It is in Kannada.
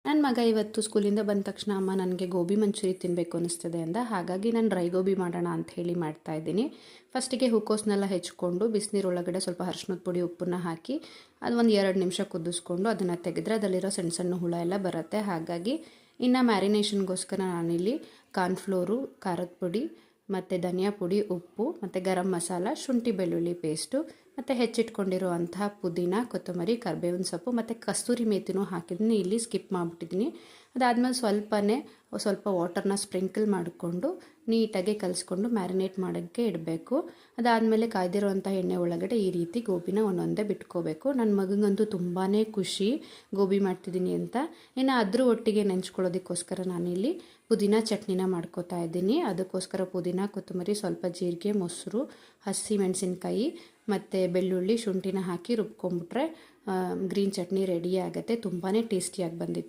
ನನ್ನ ಮಗ ಇವತ್ತು ಸ್ಕೂಲಿಂದ ಬಂದ ತಕ್ಷಣ ಅಮ್ಮ ನನಗೆ ಗೋಬಿ ಮಂಚೂರಿ ತಿನ್ನಬೇಕು ಅನ್ನಿಸ್ತದೆ ಅಂದ. ಹಾಗಾಗಿ ನಾನು ಡ್ರೈ ಗೋಬಿ ಮಾಡೋಣ ಅಂತ ಹೇಳಿ ಮಾಡ್ತಾಯಿದ್ದೀನಿ. ಫಸ್ಟಿಗೆ ಹೂಕೋಸನ್ನೆಲ್ಲ ಹೆಚ್ಕೊಂಡು ಬಿಸಿನೀರೊಳಗಡೆ ಸ್ವಲ್ಪ ಅರಿಶಿನದ ಪುಡಿ ಉಪ್ಪನ್ನ ಹಾಕಿ ಅದು ಒಂದು 2 ನಿಮಿಷ ಕುದಿಸ್ಕೊಂಡು ಅದನ್ನು ತೆಗೆದ್ರೆ ಅದರಲ್ಲಿರೋ ಸಣ್ಣ ಸಣ್ಣ ಹುಳ ಎಲ್ಲ ಬರುತ್ತೆ. ಹಾಗಾಗಿ ಇನ್ನು ಮ್ಯಾರಿನೇಷನ್ಗೋಸ್ಕರ ನಾನಿಲ್ಲಿ ಕಾರ್ನ್ಫ್ಲೋರು, ಖಾರದ ಪುಡಿ ಮತ್ತು ಧನಿಯಾ ಪುಡಿ, ಉಪ್ಪು ಮತ್ತು ಗರಂ ಮಸಾಲ, ಶುಂಠಿ ಬೆಳ್ಳುಳ್ಳಿ ಪೇಸ್ಟು ಮತ್ತು ಹೆಚ್ಚಿಟ್ಕೊಂಡಿರುವಂತಹ ಪುದೀನ, ಕೊತ್ತಂಬರಿ, ಕರಿಬೇವಿನ ಸೊಪ್ಪು ಮತ್ತು ಕಸ್ತೂರಿ ಮೇಥಿನೂ ಹಾಕಿದ್ದೀನಿ. ಇಲ್ಲಿ ಸ್ಕಿಪ್ ಮಾಡಿಬಿಟ್ಟಿದ್ದೀನಿ. ಅದಾದಮೇಲೆ ಸ್ವಲ್ಪ ವಾಟರ್ನ ಸ್ಪ್ರಿಂಕಲ್ ಮಾಡಿಕೊಂಡು ನೀಟಾಗಿ ಕಲಿಸ್ಕೊಂಡು ಮ್ಯಾರಿನೇಟ್ ಮಾಡೋಕ್ಕೆ ಇಡಬೇಕು. ಅದಾದಮೇಲೆ ಕಾಯ್ದಿರುವಂಥ ಎಣ್ಣೆ ಒಳಗಡೆ ಈ ರೀತಿ ಗೋಬಿನ ಒಂದೊಂದೇ ಬಿಟ್ಕೋಬೇಕು. ನನ್ನ ಮಗನಿಗಂತೂ ತುಂಬಾ ಖುಷಿ ಗೋಬಿ ಮಾಡ್ತಿದ್ದೀನಿ ಅಂತ. ಇನ್ನು ಅದ್ರ ಒಟ್ಟಿಗೆ ನೆಂಚ್ಕೊಳ್ಳೋದಕ್ಕೋಸ್ಕರ ನಾನಿಲ್ಲಿ ಪುದೀನ ಚಟ್ನಿನ ಮಾಡ್ಕೋತಾ ಇದ್ದೀನಿ. ಅದಕ್ಕೋಸ್ಕರ ಪುದೀನ, ಕೊತ್ತಂಬರಿ, ಸ್ವಲ್ಪ ಜೀರಿಗೆ, ಮೊಸರು, ಹಸಿ ಮೆಣಸಿನ್ಕಾಯಿ ಮತ್ತು ಬೆಳ್ಳುಳ್ಳಿ, ಶುಂಠಿನ ಹಾಕಿ ರುಬ್ಕೊಂಬಿಟ್ರೆ ಗ್ರೀನ್ ಚಟ್ನಿ ರೆಡಿ ಆಗುತ್ತೆ. ತುಂಬಾ ಟೇಸ್ಟಿಯಾಗಿ ಬಂದಿತ್ತು.